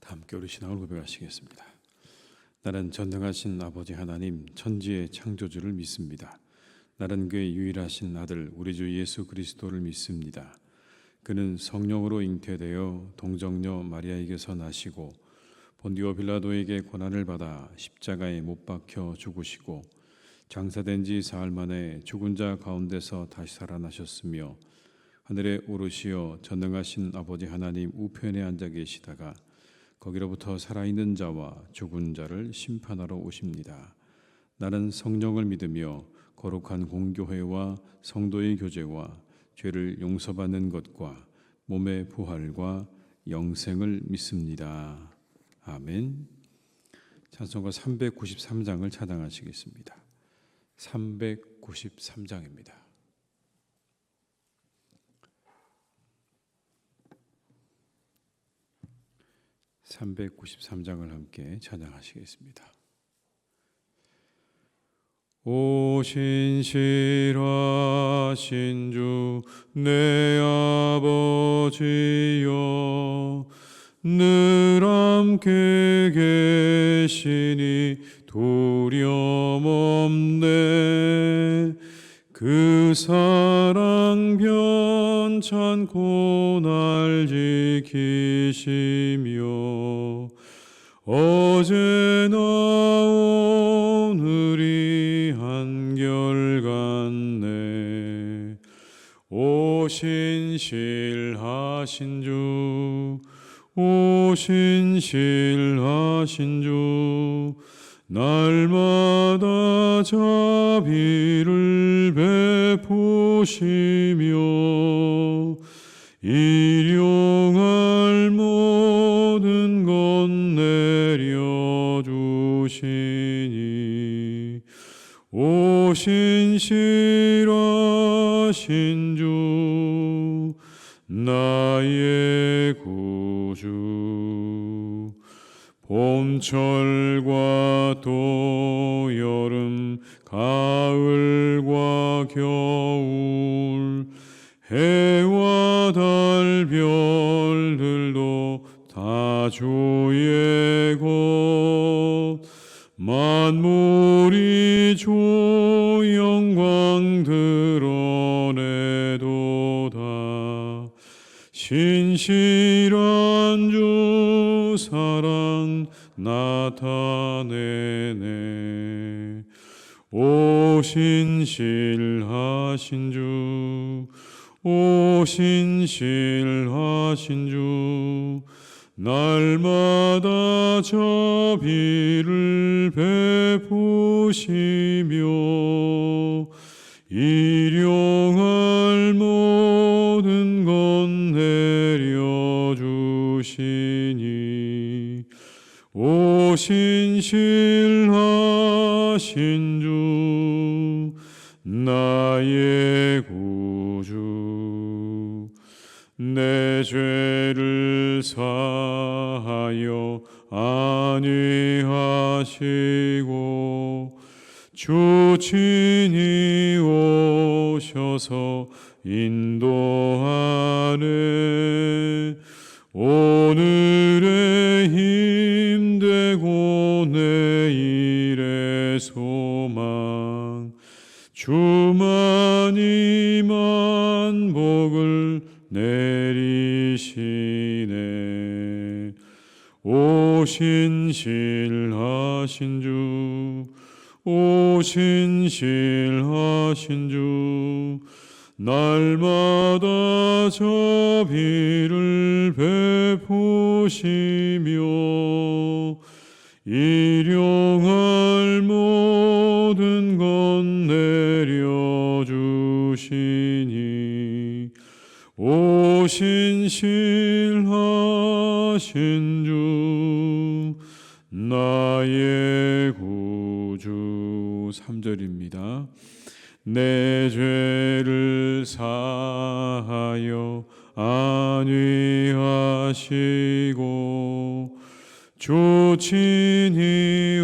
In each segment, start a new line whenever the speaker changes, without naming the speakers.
다 함께 우리 신앙을 고백하시겠습니다. 나는 전능하신 아버지 하나님 천지의 창조주를 믿습니다. 나는 그의 유일하신 아들 우리 주 예수 그리스도를 믿습니다. 그는 성령으로 잉태되어 동정녀 마리아에게서 나시고 본디오 빌라도에게 고난을 받아 십자가에 못 박혀 죽으시고 장사된 지 사흘 만에 죽은 자 가운데서 다시 살아나셨으며 하늘에 오르시어 전능하신 아버지 하나님 우편에 앉아 계시다가 거기로부터 살아있는 자와 죽은 자를 심판하러 오십니다. 나는 성령을 믿으며 거룩한 공교회와 성도의 교제와 죄를 용서받는 것과 몸의 부활과 영생을 믿습니다. 아멘. 찬송가 393장을 찬양하시겠습니다. 393장입니다. 393장을 함께 찬양하시겠습니다. 오 신실하신 주 내 아버지여 늘 함께 계시니 두려움 없네. 그 사랑 변찮고 날 지키시며 어제나 오늘이 한결같네. 오 신실하신 주, 오 신실하신 주, 날마다 자비를 베푸시며 일용할 모든 것 내려주시니 오 신실하신 주 나의 구주. 봄철과 또 여름 가을과 겨울 해와 달 별들도 다 주의 것. 만물이 주 영광 드러내도다. 신실한 주 사랑 나타내네. 오 신실하신 주, 오 신실하신 주, 날마다 자비를 베푸시며 일용할 모든 것 내려주시니 오 신실하신 주 나의 구주. 내 죄를 사하여 안위하시고 주 친히 오셔서 인도하네. 오늘의 힘되고 내일의 소망 주만이만 복을 내리시네. 오 신실하신 주, 오 신실하신 주, 날마다 자비를 베푸시며 일용할 모든 것 내려주시니 오 신실하신 주 나의 구주. 3절입니다. 내 죄를 사하여 안위하시고 주 친히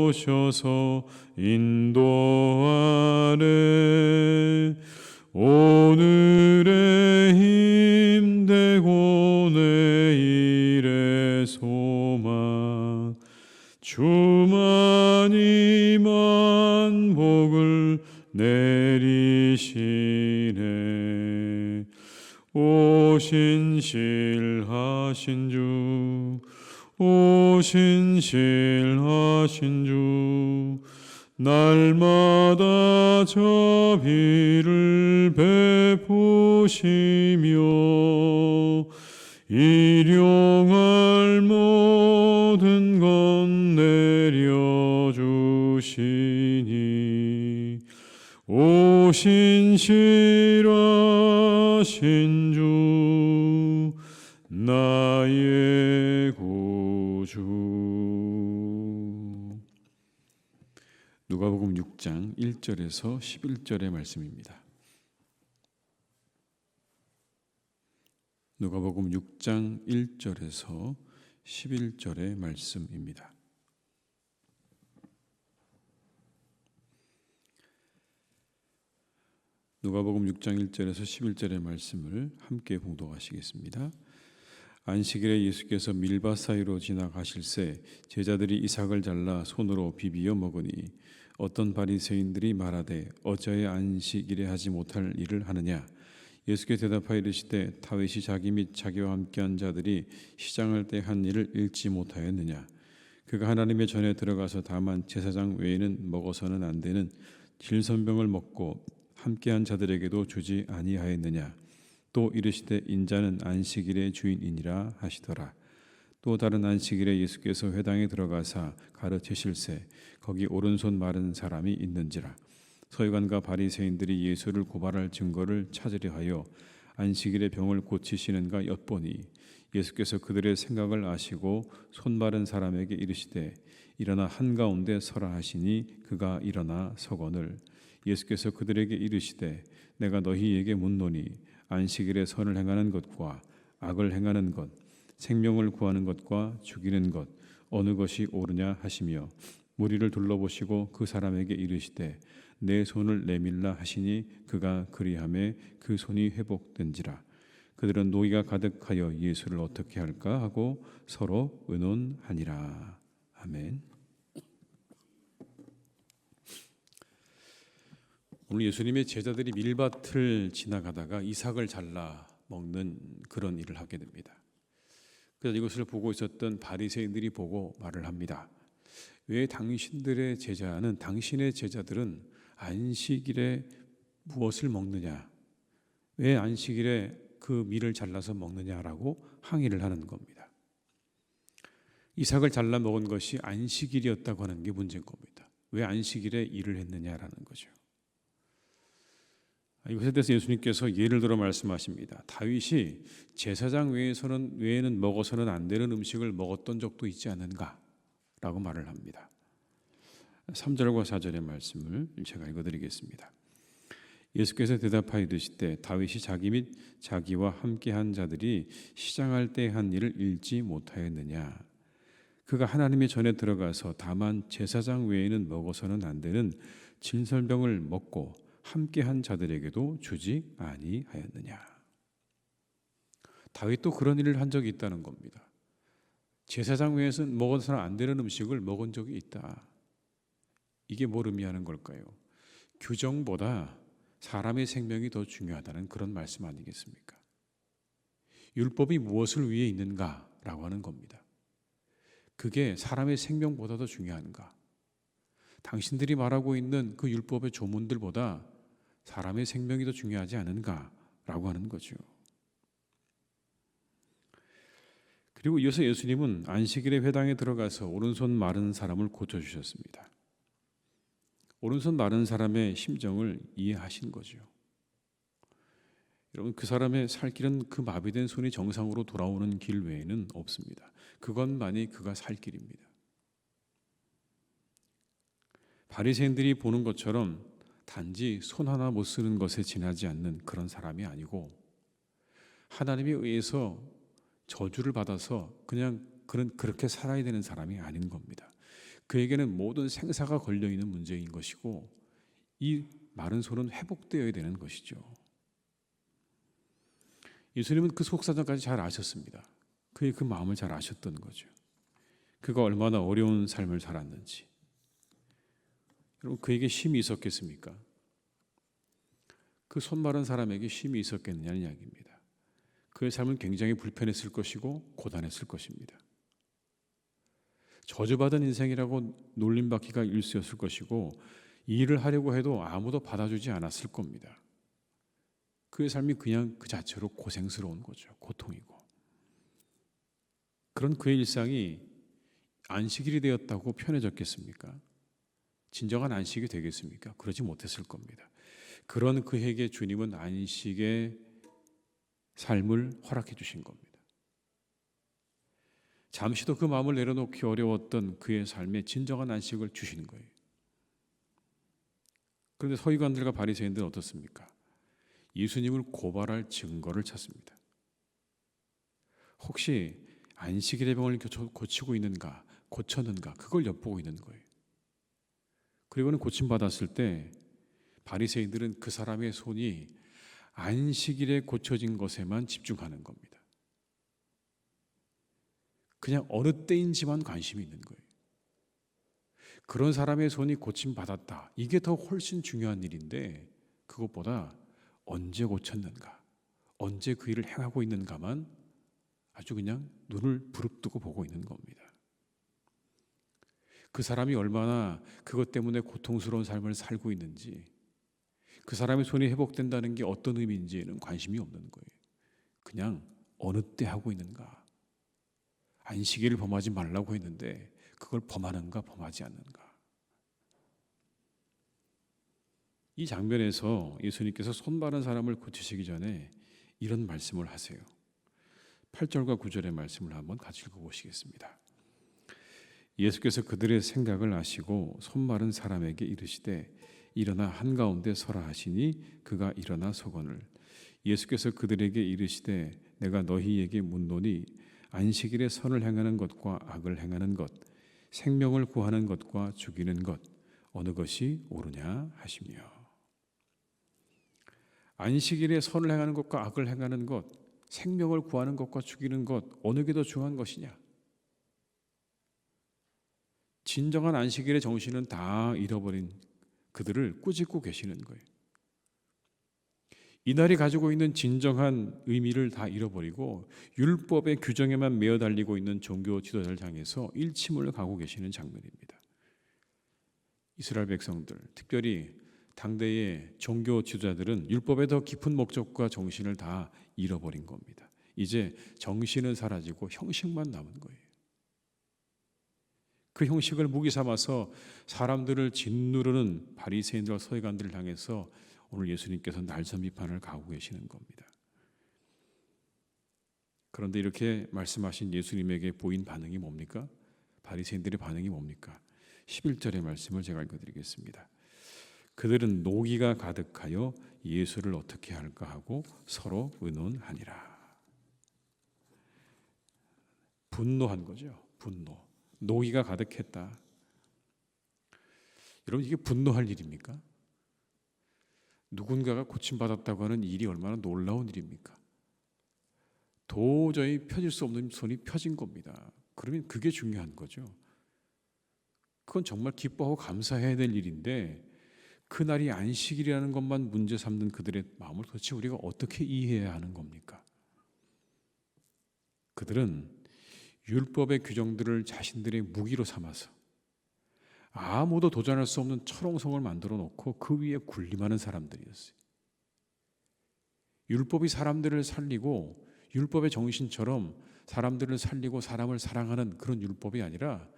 오셔서 인도하네. 오늘의 힘되고 내일의 소망 주만이 만복을 내리시네. 오 신실하신 주, 오 신실하신 주, 날마다 자비를 베푸시며 일용할 모든 것 내려주시니 오 신실하신 주, 나의 구주. 누가복음 6장 1절에서 11절의 말씀입니다. 누가복음 6장 1절에서 11절의 말씀입니다. 누가복음 6장 1절에서 11절의 말씀을 함께 봉독하시겠습니다. 안식일에 예수께서 밀밭 사이로 지나가실새 제자들이 이삭을 잘라 손으로 비비어 먹으니 어떤 바리새인들이 말하되 어찌하여 안식일에 하지 못할 일을 하느냐. 예수께서 대답하여 이르시되 다윗이 자기 및 자기와 함께한 자들이 시장할 때 한 일을 읽지 못하였느냐. 그가 하나님의 전에 들어가서 다만 제사장 외에는 먹어서는 안 되는 질선병을 먹고 함께한 자들에게도 주지 아니하였느냐. 또 이르시되 인자는 안식일의 주인이니라 하시더라. 또 다른 안식일에 예수께서 회당에 들어가사 가르치실새 거기 오른손 마른 사람이 있는지라. 서기관과 바리새인들이 예수를 고발할 증거를 찾으려 하여 안식일에 병을 고치시는가 엿보니 예수께서 그들의 생각을 아시고 손 마른 사람에게 이르시되 일어나 한가운데 서라 하시니 그가 일어나 서거늘 예수께서 그들에게 이르시되 내가 너희에게 묻노니 안식일에 선을 행하는 것과 악을 행하는 것, 생명을 구하는 것과 죽이는 것 어느 것이 옳으냐 하시며 무리를 둘러보시고 그 사람에게 이르시되 내 손을 내밀라 하시니 그가 그리하매 그 손이 회복된지라. 그들은 노기가 가득하여 예수를 어떻게 할까 하고 서로 의논하니라. 아멘. 오늘 예수님의 제자들이 밀밭을 지나가다가 이삭을 잘라 먹는 그런 일을 하게 됩니다. 그래서 이것을 보고 있었던 바리새인들이 보고 말을 합니다. 왜 당신들의 제자는 당신의 제자들은 안식일에 무엇을 먹느냐? 왜 안식일에 그 밀을 잘라서 먹느냐라고 항의를 하는 겁니다. 이삭을 잘라 먹은 것이 안식일이었다고 하는 게 문제인 겁니다. 왜 안식일에 일을 했느냐라는 거죠. 이것에 대해서 예수님께서 예를 들어 말씀하십니다. 다윗이 제사장 외에는 먹어서는 안 되는 음식을 먹었던 적도 있지 않은가라고 말을 합니다. 3절과 4절의 말씀을 제가 읽어드리겠습니다. 예수께서 대답하여 이르시되 다윗이 자기 및 자기와 함께한 자들이 시장할 때 한 일을 읽지 못하였느냐. 그가 하나님의 전에 들어가서 다만 제사장 외에는 먹어서는 안 되는 진설병을 먹고 함께한 자들에게도 주지 아니하였느냐. 다윗도 그런 일을 한 적이 있다는 겁니다. 제사장 외에서는 먹어서는 안 되는 음식을 먹은 적이 있다. 이게 뭘 의미하는 걸까요? 규정보다 사람의 생명이 더 중요하다는 그런 말씀 아니겠습니까? 율법이 무엇을 위해 있는가라고 하는 겁니다. 그게 사람의 생명보다 더 중요한가? 당신들이 말하고 있는 그 율법의 조문들보다 사람의 생명이 더 중요하지 않은가라고 하는 거죠. 그리고 이어서 예수님은 안식일에 회당에 들어가서 오른손 마른 사람을 고쳐주셨습니다. 오른손 마른 사람의 심정을 이해하신 거죠. 여러분, 그 사람의 살 길은 그 마비된 손이 정상으로 돌아오는 길 외에는 없습니다. 그것만이 그가 살 길입니다. 바리새인들이 보는 것처럼 단지 손 하나 못 쓰는 것에 지나지 않는 그런 사람이 아니고 하나님에 의해서 저주를 받아서 그냥 그렇게 살아야 되는 사람이 아닌 겁니다. 그에게는 모든 생사가 걸려있는 문제인 것이고 이 마른 손은 회복되어야 되는 것이죠. 예수님은 그 속사정까지 잘 아셨습니다. 그의 그 마음을 잘 아셨던 거죠. 그가 얼마나 어려운 삶을 살았는지. 여러분, 그에게 쉼이 있었겠습니까? 그 손 마른 사람에게 쉼이 있었겠느냐는 이야기입니다. 그의 삶은 굉장히 불편했을 것이고 고단했을 것입니다. 저주받은 인생이라고 놀림받기가 일쑤였을 것이고 이 일을 하려고 해도 아무도 받아주지 않았을 겁니다. 그의 삶이 그냥 그 자체로 고생스러운 거죠. 고통이고. 그런 그의 일상이 안식일이 되었다고 편해졌겠습니까? 진정한 안식이 되겠습니까? 그러지 못했을 겁니다. 그런 그에게 주님은 안식의 삶을 허락해 주신 겁니다. 잠시도 그 마음을 내려놓기 어려웠던 그의 삶에 진정한 안식을 주시는 거예요. 그런데 서기관들과 바리새인들은 어떻습니까? 예수님을 고발할 증거를 찾습니다. 혹시 안식일의 병을 고치고 있는가, 고쳤는가, 그걸 엿보고 있는 거예요. 그리고는 고침받았을 때 바리새인들은 그 사람의 손이 안식일에 고쳐진 것에만 집중하는 겁니다. 그냥 어느 때인지만 관심이 있는 거예요. 그런 사람의 손이 고침받았다. 이게 더 훨씬 중요한 일인데 그것보다 언제 고쳤는가, 언제 그 일을 행하고 있는가만 아주 그냥 눈을 부릅뜨고 보고 있는 겁니다. 그 사람이 얼마나 그것 때문에 고통스러운 삶을 살고 있는지, 그 사람의 손이 회복된다는 게 어떤 의미인지에는 관심이 없는 거예요. 그냥 어느 때 하고 있는가, 안식일을 범하지 말라고 했는데 그걸 범하는가 범하지 않는가. 이 장면에서 예수님께서 손 마른 사람을 고치시기 전에 이런 말씀을 하세요. 8절과 9절의 말씀을 한번 같이 읽어보시겠습니다. 예수께서 그들의 생각을 아시고 손 마른 사람에게 이르시되 일어나 한가운데 서라 하시니 그가 일어나 서거늘. 예수께서 그들에게 이르시되 내가 너희에게 묻노니 안식일에 선을 행하는 것과 악을 행하는 것, 생명을 구하는 것과 죽이는 것 어느 것이 옳으냐 하시며. 안식일에 선을 행하는 것과 악을 행하는 것, 생명을 구하는 것과 죽이는 것 어느 게 더 중요한 것이냐? 진정한 안식일의 정신은 다 잃어버린 그들을 꾸짖고 계시는 거예요. 이날이 가지고 있는 진정한 의미를 다 잃어버리고 율법의 규정에만 매어 달리고 있는 종교 지도자를 향해서 일침을 가고 계시는 장면입니다. 이스라엘 백성들, 특별히 당대의 종교 지도자들은 율법의 더 깊은 목적과 정신을 다 잃어버린 겁니다. 이제 정신은 사라지고 형식만 남은 거예요. 그 형식을 무기 삼아서 사람들을 짓누르는 바리새인들과 서기관들을 향해서 오늘 예수님께서 날선 비판을 가하고 계시는 겁니다. 그런데 이렇게 말씀하신 예수님에게 보인 반응이 뭡니까? 바리새인들의 반응이 뭡니까? 11절의 말씀을 제가 읽어드리겠습니다. 그들은 노기가 가득하여 예수를 어떻게 할까 하고 서로 의논하니라. 분노한 거죠. 분노. 노기가 가득했다. 여러분, 이게 분노할 일입니까? 누군가가 고침받았다고 하는 일이 얼마나 놀라운 일입니까? 도저히 펴질 수 없는 손이 펴진 겁니다. 그러면 그게 중요한 거죠. 그건 정말 기뻐하고 감사해야 될 일인데 그날이 안식일이라는 것만 문제 삼는 그들의 마음을 도대체 우리가 어떻게 이해해야 하는 겁니까? 그들은 율법의 규정들을 자신들의 무기로 삼아서 아무도 도전할 수 없는 철옹성을 만들어 놓고 그 위에 군림하는 사람들이었어요. 율법이 사람들을 살리고 율법의 정신처럼 사람들을 살리고 사람을 사랑하는 그런 율법이 아니라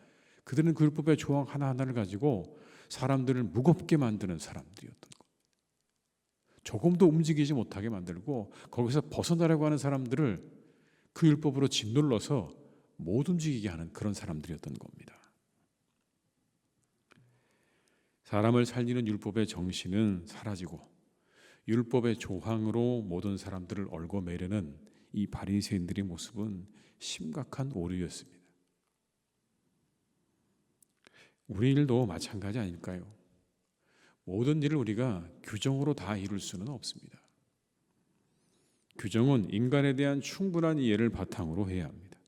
그들은 그 율법의 조항 하나하나를 가지고 사람들을 무겁게 만드는 사람들이었던 거예요. 조금도 움직이지 못하게 만들고 거기서 벗어나려고 하는 사람들을 그 율법으로 짓눌러서 못 움직이게 하는 그런 사람들이었던 겁니다. 사람을 살리는 율법의 정신은 사라지고 율법의 조항으로 모든 사람들을 얽어매려는 이 바리새인들의 모습은 심각한 오류였습니다. 우리 일도 마찬가지 아닐까요? 모든 일을 우리가 규정으로 다 이룰 수는 없습니다. 규정은 인간에 대한 충분한 이해를 바탕으로 해야 합니다.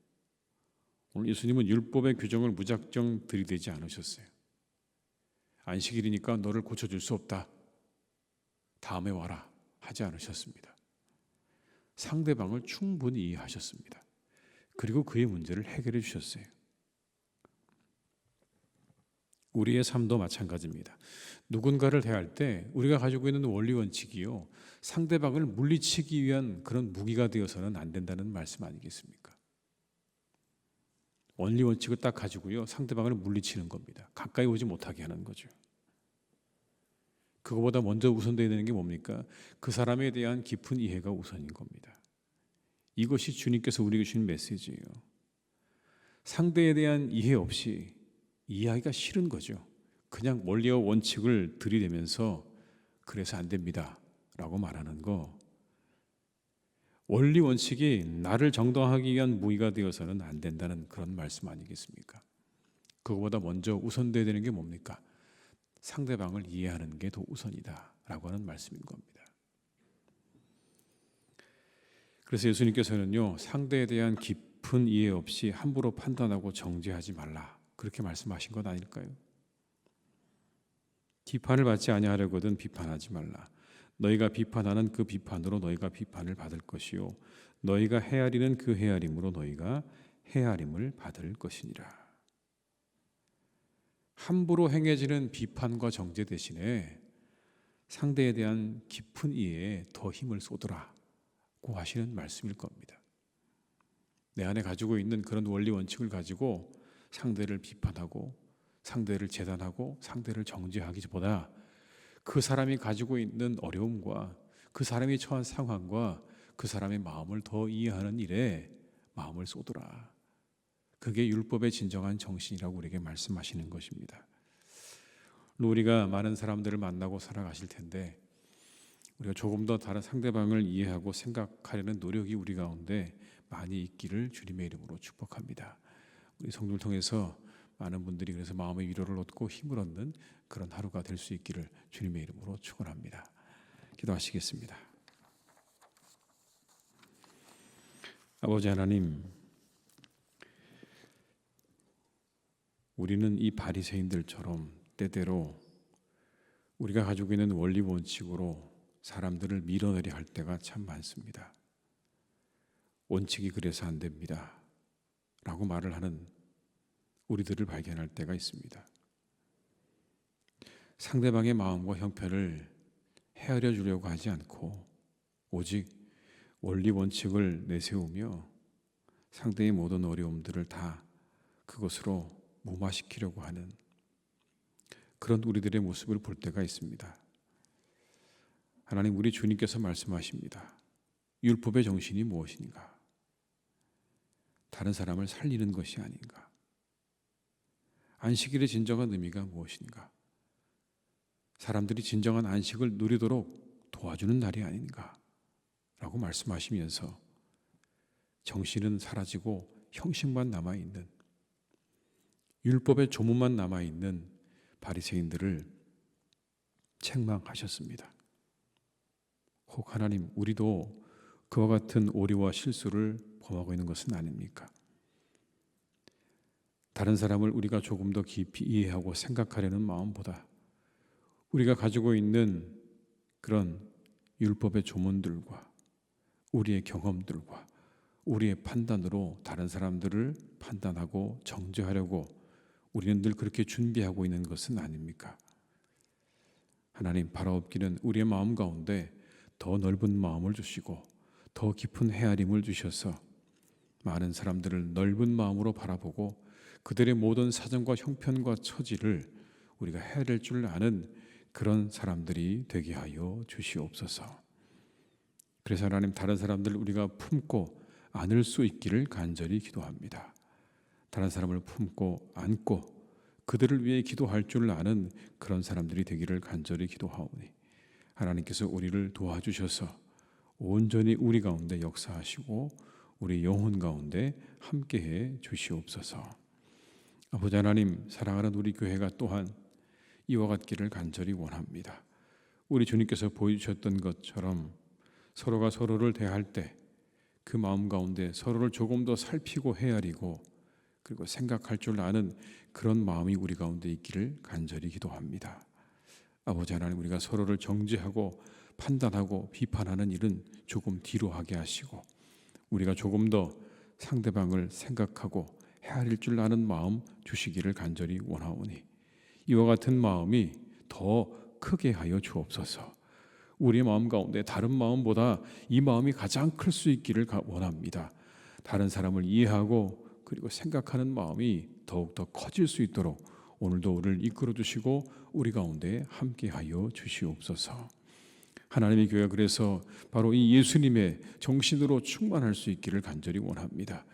오늘 예수님은 율법의 규정을 무작정 들이대지 않으셨어요. 안식일이니까 너를 고쳐줄 수 없다, 다음에 와라 하지 않으셨습니다. 상대방을 충분히 이해하셨습니다. 그리고 그의 문제를 해결해 주셨어요. 우리의 삶도 마찬가지입니다. 누군가를 대할 때 우리가 가지고 있는 원리 원칙이요, 상대방을 물리치기 위한 그런 무기가 되어서는 안 된다는 말씀 아니겠습니까? 원리 원칙을 딱 가지고요, 상대방을 물리치는 겁니다. 가까이 오지 못하게 하는 거죠. 그거보다 먼저 우선되어야 되는 게 뭡니까? 그 사람에 대한 깊은 이해가 우선인 겁니다. 이것이 주님께서 우리에게 주신 메시지예요. 상대에 대한 이해 없이 이해하기가 싫은 거죠. 그냥 원리와 원칙을 들이대면서 그래서 안 됩니다 라고 말하는 거, 원리 원칙이 나를 정당하기 위한 무기가 되어서는 안 된다는 그런 말씀 아니겠습니까? 그거보다 먼저 우선되어야 되는 게 뭡니까? 상대방을 이해하는 게 더 우선이다 라고 하는 말씀인 겁니다. 그래서 예수님께서는요, 상대에 대한 깊은 이해 없이 함부로 판단하고 정죄하지 말라, 그렇게 말씀하신 것 아닐까요? 비판을 받지 아니하려거든 비판하지 말라. 너희가 비판하는 그 비판으로 너희가 비판을 받을 것이요, 너희가 헤아리는 그 헤아림으로 너희가 헤아림을 받을 것이니라. 함부로 행해지는 비판과 정죄 대신에 상대에 대한 깊은 이해에 더 힘을 쏟으라고 하시는 말씀일 겁니다. 내 안에 가지고 있는 그런 원리 원칙을 가지고 상대를 비판하고 상대를 재단하고 상대를 정죄하기보다 그 사람이 가지고 있는 어려움과 그 사람이 처한 상황과 그 사람의 마음을 더 이해하는 일에 마음을 쏟으라. 그게 율법의 진정한 정신이라고 우리에게 말씀하시는 것입니다. 우리가 많은 사람들을 만나고 살아가실 텐데, 우리가 조금 더 다른 상대방을 이해하고 생각하려는 노력이 우리 가운데 많이 있기를 주님의 이름으로 축복합니다. 우리 성도를 통해서 많은 분들이 그래서 마음의 위로를 얻고 힘을 얻는 그런 하루가 될 수 있기를 주님의 이름으로 축원합니다. 기도하시겠습니다. 아버지 하나님, 우리는 이 바리새인들처럼 때때로 우리가 가지고 있는 원리 원칙으로 사람들을 밀어내려 할 때가 참 많습니다. 원칙이 그래서 안 됩니다 라고 말을 하는 우리들을 발견할 때가 있습니다. 상대방의 마음과 형편을 헤아려 주려고 하지 않고 오직 원리 원칙을 내세우며 상대의 모든 어려움들을 다 그것으로 무마시키려고 하는 그런 우리들의 모습을 볼 때가 있습니다. 하나님, 우리 주님께서 말씀하십니다. 율법의 정신이 무엇인가? 다른 사람을 살리는 것이 아닌가? 안식일의 진정한 의미가 무엇인가? 사람들이 진정한 안식을 누리도록 도와주는 날이 아닌가? 라고 말씀하시면서 정신은 사라지고 형식만 남아있는, 율법의 조문만 남아있는 바리새인들을 책망하셨습니다. 혹 하나님, 우리도 그와 같은 오류와 실수를 범하고 있는 것은 아닙니까? 다른 사람을 우리가 조금 더 깊이 이해하고 생각하려는 마음보다 우리가 가지고 있는 그런 율법의 조문들과 우리의 경험들과 우리의 판단으로 다른 사람들을 판단하고 정죄하려고 우리는 늘 그렇게 준비하고 있는 것은 아닙니까? 하나님, 바라옵기는 우리의 마음 가운데 더 넓은 마음을 주시고 더 깊은 헤아림을 주셔서 많은 사람들을 넓은 마음으로 바라보고 그들의 모든 사정과 형편과 처지를 우리가 헤아릴 줄 아는 그런 사람들이 되게 하여 주시옵소서. 그래서 하나님, 다른 사람들을 우리가 품고 안을 수 있기를 간절히 기도합니다. 다른 사람을 품고 안고 그들을 위해 기도할 줄 아는 그런 사람들이 되기를 간절히 기도하오니 하나님께서 우리를 도와주셔서 온전히 우리 가운데 역사하시고 우리 영혼 가운데 함께해 주시옵소서. 아버지 하나님, 사랑하는 우리 교회가 또한 이와 같기를 간절히 원합니다. 우리 주님께서 보여주셨던 것처럼 서로가 서로를 대할 때 그 마음 가운데 서로를 조금 더 살피고 헤아리고 그리고 생각할 줄 아는 그런 마음이 우리 가운데 있기를 간절히 기도합니다. 아버지 하나님, 우리가 서로를 정죄하고 판단하고 비판하는 일은 조금 뒤로 하게 하시고 우리가 조금 더 상대방을 생각하고 헤아릴 줄 아는 마음 주시기를 간절히 원하오니 이와 같은 마음이 더 크게 하여 주옵소서. 우리의 마음 가운데 다른 마음보다 이 마음이 가장 클 수 있기를 원합니다. 다른 사람을 이해하고 그리고 생각하는 마음이 더욱더 커질 수 있도록 오늘도 우리를 이끌어 주시고 우리 가운데 함께하여 주시옵소서. 하나님의 교회가 그래서 바로 이 예수님의 정신으로 충만할 수 있기를 간절히 원합니다.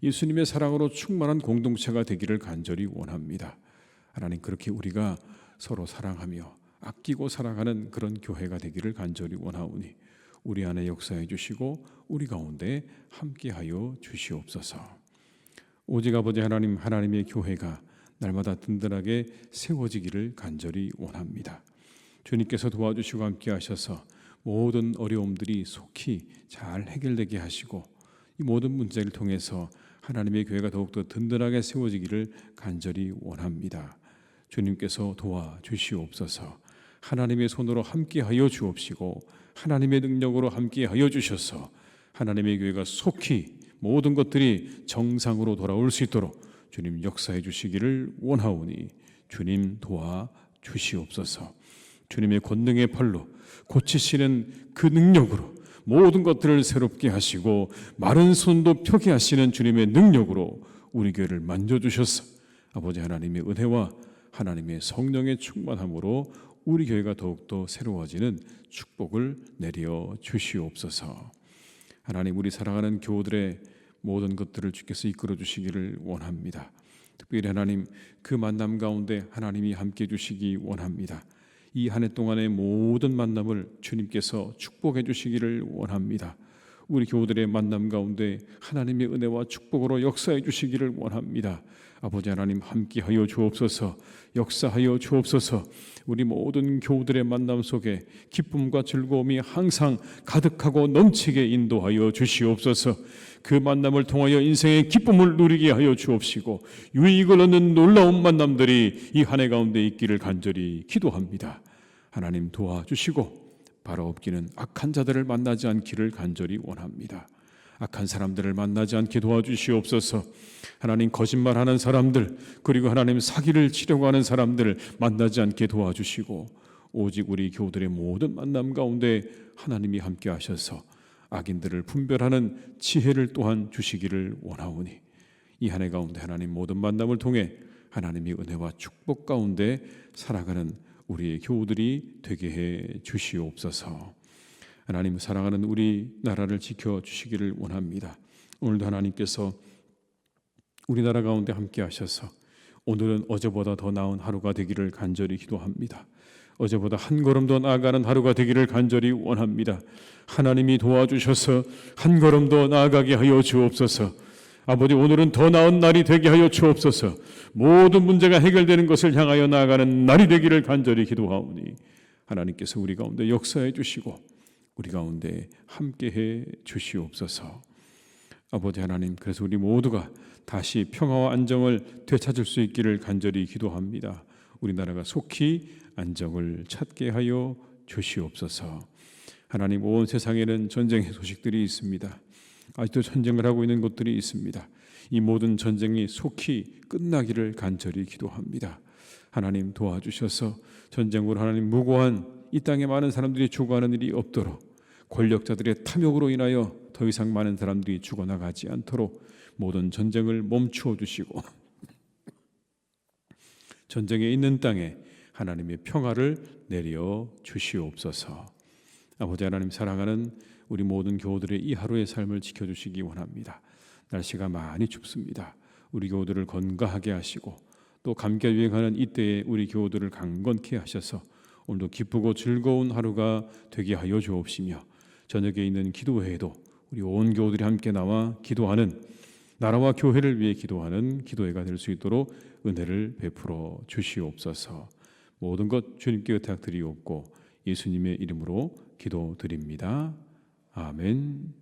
예수님의 사랑으로 충만한 공동체가 되기를 간절히 원합니다. 하나님, 그렇게 우리가 서로 사랑하며 아끼고 사랑하는 그런 교회가 되기를 간절히 원하오니 우리 안에 역사해 주시고 우리 가운데 함께하여 주시옵소서. 오직 아버지 하나님, 하나님의 교회가 날마다 든든하게 세워지기를 간절히 원합니다. 주님께서 도와주시고 함께하셔서 모든 어려움들이 속히 잘 해결되게 하시고 이 모든 문제를 통해서 하나님의 교회가 더욱더 든든하게 세워지기를 간절히 원합니다. 주님께서 도와주시옵소서. 하나님의 손으로 함께하여 주옵시고 하나님의 능력으로 함께하여 주셔서 하나님의 교회가 속히 모든 것들이 정상으로 돌아올 수 있도록 주님 역사해 주시기를 원하오니 주님 도와주시옵소서. 주님의 권능의 팔로 고치시는 그 능력으로 모든 것들을 새롭게 하시고 마른 손도 펴게 하시는 주님의 능력으로 우리 교회를 만져주셔서 아버지 하나님의 은혜와 하나님의 성령의 충만함으로 우리 교회가 더욱더 새로워지는 축복을 내려 주시옵소서. 하나님, 우리 사랑하는 교우들의 모든 것들을 주께서 이끌어 주시기를 원합니다. 특별히 하나님, 그 만남 가운데 하나님이 함께 주시기 원합니다. 이 한 해 동안의 모든 만남을 주님께서 축복해 주시기를 원합니다. 우리 교우들의 만남 가운데 하나님의 은혜와 축복으로 역사해 주시기를 원합니다. 아버지 하나님, 함께하여 주옵소서. 역사하여 주옵소서. 우리 모든 교우들의 만남 속에 기쁨과 즐거움이 항상 가득하고 넘치게 인도하여 주시옵소서. 그 만남을 통하여 인생의 기쁨을 누리게 하여 주옵시고 유익을 얻는 놀라운 만남들이 이 한 해 가운데 있기를 간절히 기도합니다. 하나님 도와주시고 바로 없기는 악한 자들을 만나지 않기를 간절히 원합니다. 악한 사람들을 만나지 않게 도와주시옵소서. 하나님, 거짓말하는 사람들 그리고 하나님 사기를 치려고 하는 사람들을 만나지 않게 도와주시고 오직 우리 교우들의 모든 만남 가운데 하나님이 함께 하셔서 악인들을 분별하는 지혜를 또한 주시기를 원하오니 이 한 해 가운데 하나님 모든 만남을 통해 하나님의 은혜와 축복 가운데 살아가는 우리의 교우들이 되게 해 주시옵소서. 하나님, 사랑하는 우리 나라를 지켜주시기를 원합니다. 오늘도 하나님께서 우리나라 가운데 함께 하셔서 오늘은 어제보다 더 나은 하루가 되기를 간절히 기도합니다. 어제보다 한 걸음 더 나아가는 하루가 되기를 간절히 원합니다. 하나님이 도와주셔서 한 걸음 더 나아가게 하여 주옵소서. 아버지, 오늘은 더 나은 날이 되게 하여 주옵소서. 모든 문제가 해결되는 것을 향하여 나아가는 날이 되기를 간절히 기도하오니 하나님께서 우리 가운데 역사해 주시고 우리 가운데 함께해 주시옵소서. 아버지 하나님, 그래서 우리 모두가 다시 평화와 안정을 되찾을 수 있기를 간절히 기도합니다. 우리나라가 속히 안정을 찾게 하여 주시옵소서. 하나님, 온 세상에는 전쟁의 소식들이 있습니다. 아직도 전쟁을 하고 있는 곳들이 있습니다. 이 모든 전쟁이 속히 끝나기를 간절히 기도합니다. 하나님 도와주셔서 전쟁으로 하나님 무고한 이 땅에 많은 사람들이 죽어가는 일이 없도록 권력자들의 탐욕으로 인하여 더 이상 많은 사람들이 죽어나가지 않도록 모든 전쟁을 멈추어 주시고 전쟁에 있는 땅에 하나님의 평화를 내려 주시옵소서. 아버지 하나님, 사랑하는 우리 모든 교우들의 이 하루의 삶을 지켜주시기 원합니다. 날씨가 많이 춥습니다. 우리 교우들을 건강하게 하시고 또 감기가 유행하는 이때에 우리 교우들을 강건케 하셔서 오늘도 기쁘고 즐거운 하루가 되게 하여 주옵시며 저녁에 있는 기도회에도 우리 온 교우들이 함께 나와 기도하는 나라와 교회를 위해 기도하는 기도회가 될 수 있도록 은혜를 베풀어 주시옵소서. 모든 것 주님께 의탁드리옵고 예수님의 이름으로 기도드립니다. 아멘.